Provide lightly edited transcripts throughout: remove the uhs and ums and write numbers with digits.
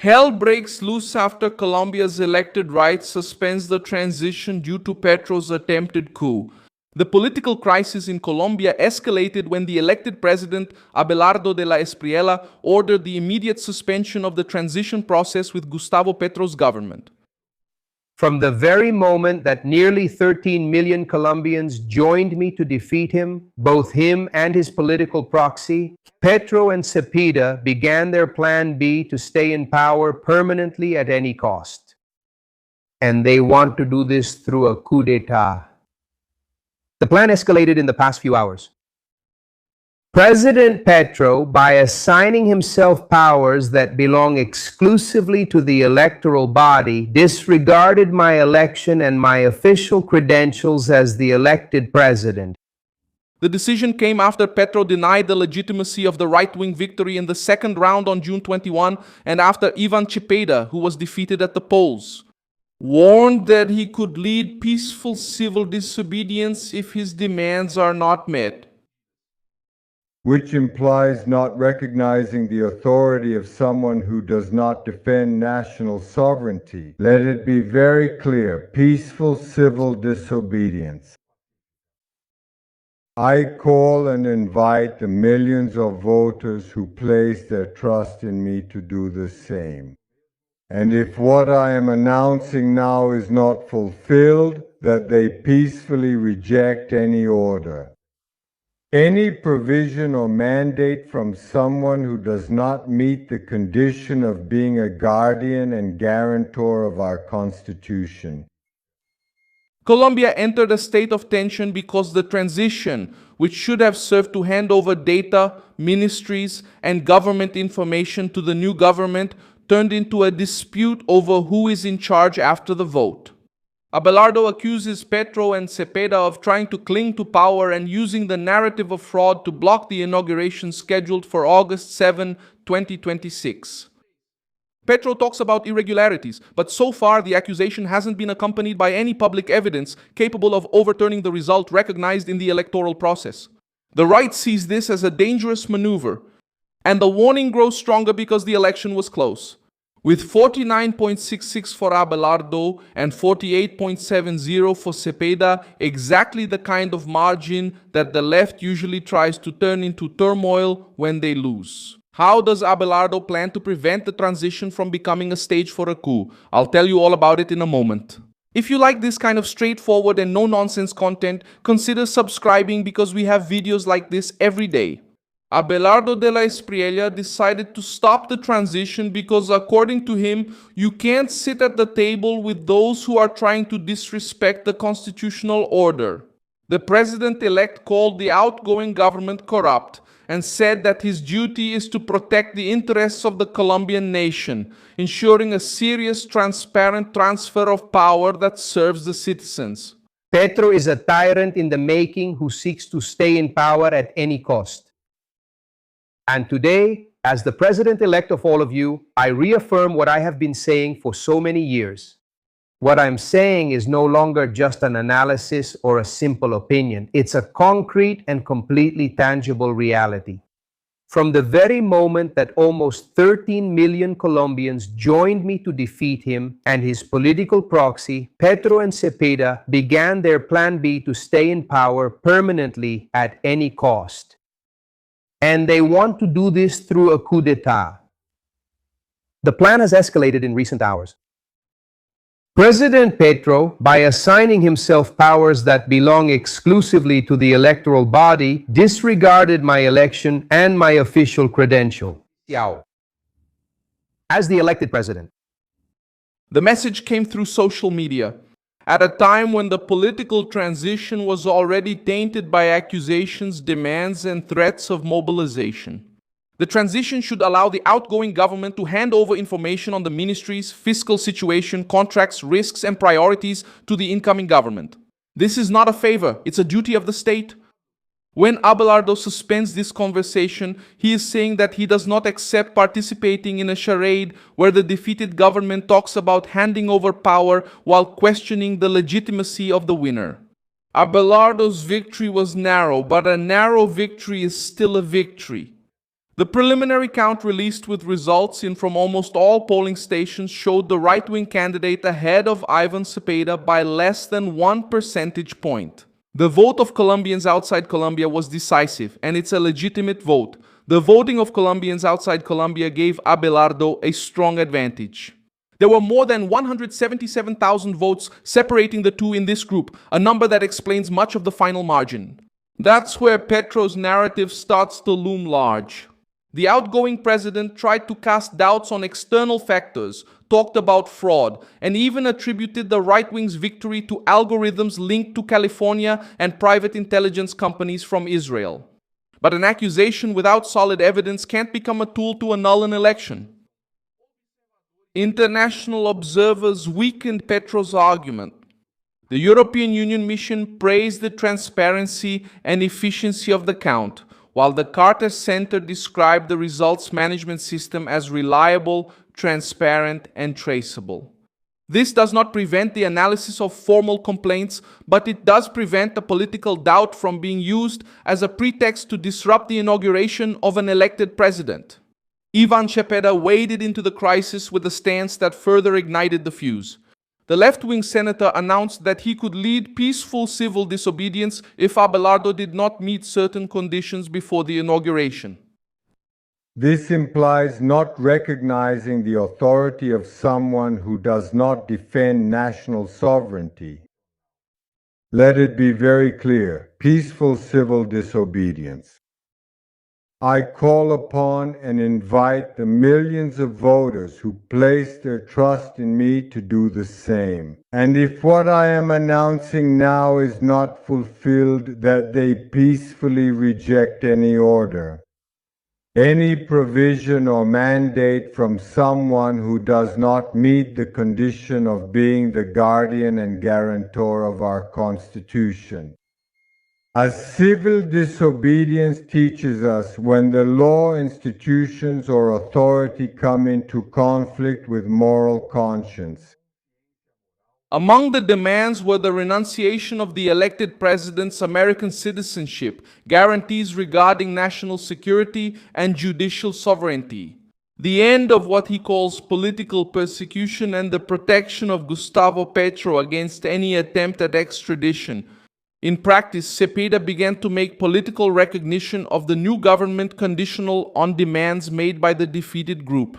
Hell breaks loose after Colombia's elected right suspends the transition due to Petro's attempted coup. The political crisis in Colombia escalated when the elected president, Abelardo de la Espriella, ordered the immediate suspension of the transition process with Gustavo Petro's government. From the very moment that nearly 13 million Colombians joined me to defeat him, both him and his political proxy, Petro and Cepeda began their plan B to stay in power permanently at any cost. And they want to do this through a coup d'etat. The plan escalated in the past few hours. President Petro, by assigning himself powers that belong exclusively to the electoral body, disregarded my election and my official credentials as the elected president. The decision came after Petro denied the legitimacy of the right-wing victory in the second round on June 21 and after Ivan Cepeda, who was defeated at the polls, warned that he could lead peaceful civil disobedience if his demands are not met. Which implies not recognizing the authority of someone who does not defend national sovereignty. Let it be very clear, peaceful civil disobedience. I call and invite the millions of voters who place their trust in me to do the same. And if what I am announcing now is not fulfilled, that they peacefully reject any order. Any provision or mandate from someone who does not meet the condition of being a guardian and guarantor of our Constitution. Colombia entered a state of tension because the transition, which should have served to hand over data, ministries, and government information to the new government, turned into a dispute over who is in charge after the vote. Abelardo accuses Petro and Cepeda of trying to cling to power and using the narrative of fraud to block the inauguration scheduled for August 7, 2026. Petro talks about irregularities, but so far the accusation hasn't been accompanied by any public evidence capable of overturning the result recognized in the electoral process. The right sees this as a dangerous maneuver, and the warning grows stronger because the election was close. With 49.66 for Abelardo and 48.70 for Cepeda, exactly the kind of margin that the left usually tries to turn into turmoil when they lose. How does Abelardo plan to prevent the transition from becoming a stage for a coup? I'll tell you all about it in a moment. If you like this kind of straightforward and no-nonsense content, consider subscribing because we have videos like this every day. Abelardo de la Espriella decided to stop the transition because, according to him, you can't sit at the table with those who are trying to disrespect the constitutional order. The president-elect called the outgoing government corrupt and said that his duty is to protect the interests of the Colombian nation, ensuring a serious, transparent transfer of power that serves the citizens. Petro is a tyrant in the making who seeks to stay in power at any cost. And today, as the president-elect of all of you, I reaffirm what I have been saying for so many years. What I'm saying is no longer just an analysis or a simple opinion. It's a concrete and completely tangible reality. From the very moment that almost 13 million Colombians joined me to defeat him and his political proxy, Petro and Cepeda began their plan B to stay in power permanently at any cost. And they want to do this through a coup d'etat. The plan has escalated in recent hours. President Petro, by assigning himself powers that belong exclusively to the electoral body, disregarded my election and my official credential. As the elected president. The message came through social media, at a time when the political transition was already tainted by accusations, demands, and threats of mobilization. The transition should allow the outgoing government to hand over information on the ministries, fiscal situation, contracts, risks, and priorities to the incoming government. This is not a favor, it's a duty of the state. When Abelardo suspends this conversation, he is saying that he does not accept participating in a charade where the defeated government talks about handing over power while questioning the legitimacy of the winner. Abelardo's victory was narrow, but a narrow victory is still a victory. The preliminary count released with results in from almost all polling stations showed the right-wing candidate ahead of Ivan Cepeda by less than 1 percentage point. The vote of Colombians outside Colombia was decisive, and it's a legitimate vote. The voting of Colombians outside Colombia gave Abelardo a strong advantage. There were more than 177,000 votes separating the two in this group, a number that explains much of the final margin. That's where Petro's narrative starts to loom large. The outgoing president tried to cast doubts on external factors, talked about fraud, and even attributed the right-wing's victory to algorithms linked to California and private intelligence companies from Israel. But an accusation without solid evidence can't become a tool to annul an election. International observers weakened Petro's argument. The European Union mission praised the transparency and efficiency of the count, while the Carter Center described the results management system as reliable, transparent, and traceable. This does not prevent the analysis of formal complaints, but it does prevent the political doubt from being used as a pretext to disrupt the inauguration of an elected president. Ivan Cepeda waded into the crisis with a stance that further ignited the fuse. The left-wing senator announced that he could lead peaceful civil disobedience if Abelardo did not meet certain conditions before the inauguration. This implies not recognizing the authority of someone who does not defend national sovereignty. Let it be very clear: peaceful civil disobedience. I call upon and invite the millions of voters who place their trust in me to do the same. And if what I am announcing now is not fulfilled, that they peacefully reject any order, any provision or mandate from someone who does not meet the condition of being the guardian and guarantor of our Constitution. As civil disobedience teaches us, when the law, institutions, or authority come into conflict with moral conscience. Among the demands were the renunciation of the elected president's American citizenship, guarantees regarding national security and judicial sovereignty, the end of what he calls political persecution, and the protection of Gustavo Petro against any attempt at extradition. In practice, Cepeda began to make political recognition of the new government conditional on demands made by the defeated group.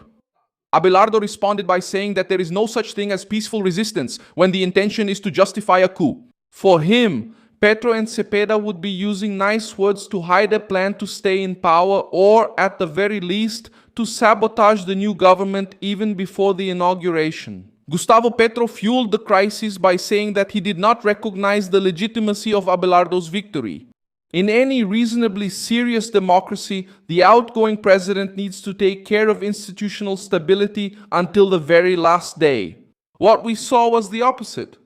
Abelardo responded by saying that there is no such thing as peaceful resistance when the intention is to justify a coup. For him, Petro and Cepeda would be using nice words to hide a plan to stay in power, or, at the very least, to sabotage the new government even before the inauguration. Gustavo Petro fueled the crisis by saying that he did not recognize the legitimacy of Abelardo's victory. In any reasonably serious democracy, the outgoing president needs to take care of institutional stability until the very last day. What we saw was the opposite.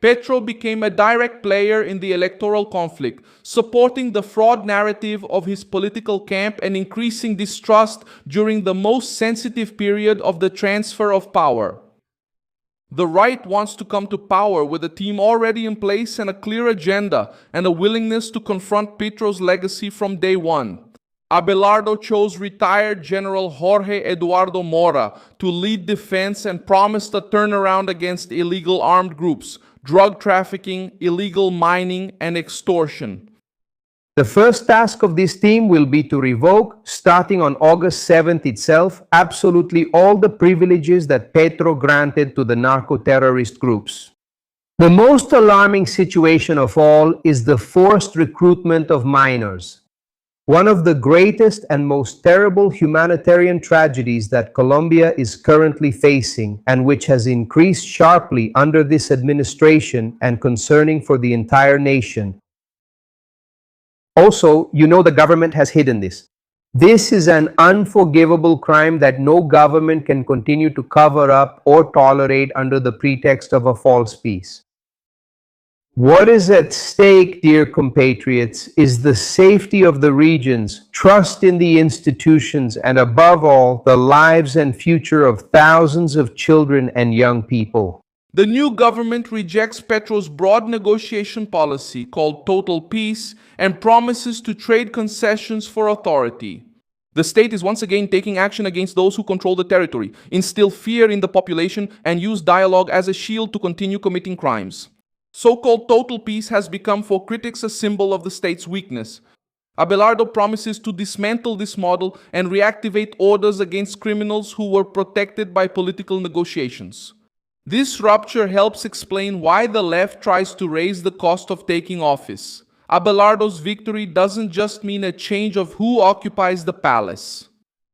Petro became a direct player in the electoral conflict, supporting the fraud narrative of his political camp and increasing distrust during the most sensitive period of the transfer of power. The right wants to come to power with a team already in place and a clear agenda and a willingness to confront Petro's legacy from day one. Abelardo chose retired General Jorge Eduardo Mora to lead defense and promised a turnaround against illegal armed groups, drug trafficking, illegal mining, and extortion. The first task of this team will be to revoke, starting on August 7th itself, absolutely all the privileges that Petro granted to the narco-terrorist groups. The most alarming situation of all is the forced recruitment of minors. One of the greatest and most terrible humanitarian tragedies that Colombia is currently facing, and which has increased sharply under this administration and concerning for the entire nation. Also, you know the government has hidden this. This is an unforgivable crime that no government can continue to cover up or tolerate under the pretext of a false peace. What is at stake, dear compatriots, is the safety of the regions, trust in the institutions, and above all, the lives and future of thousands of children and young people. The new government rejects Petro's broad negotiation policy called Total Peace and promises to trade concessions for authority. The state is once again taking action against those who control the territory, instill fear in the population, and use dialogue as a shield to continue committing crimes. So-called total peace has become for critics a symbol of the state's weakness. Abelardo promises to dismantle this model and reactivate orders against criminals who were protected by political negotiations. This rupture helps explain why the left tries to raise the cost of taking office. Abelardo's victory doesn't just mean a change of who occupies the palace.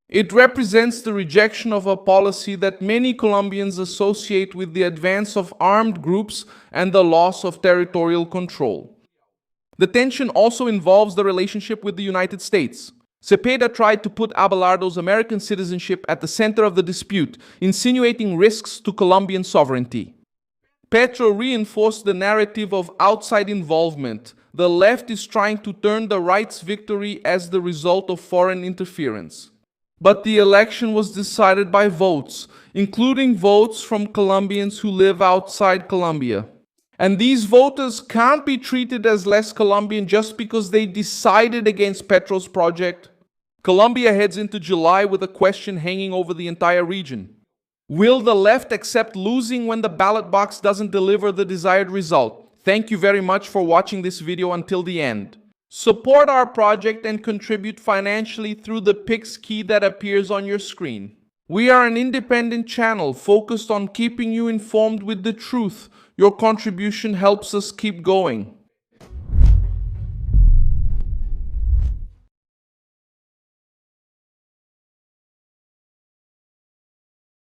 It represents the rejection of a policy that many Colombians associate with the advance of armed groups and the loss of territorial control. The tension also involves the relationship with the United States. Cepeda tried to put Abelardo's American citizenship at the center of the dispute, insinuating risks to Colombian sovereignty. Petro reinforced the narrative of outside involvement. The left is trying to turn the right's victory as the result of foreign interference. But the election was decided by votes, including votes from Colombians who live outside Colombia. And these voters can't be treated as less Colombian just because they decided against Petro's project. Colombia heads into July with a question hanging over the entire region. Will the left accept losing when the ballot box doesn't deliver the desired result? Thank you very much for watching this video until the end. Support our project and contribute financially through the Pix key that appears on your screen. We are an independent channel focused on keeping you informed with the truth. Your contribution helps us keep going.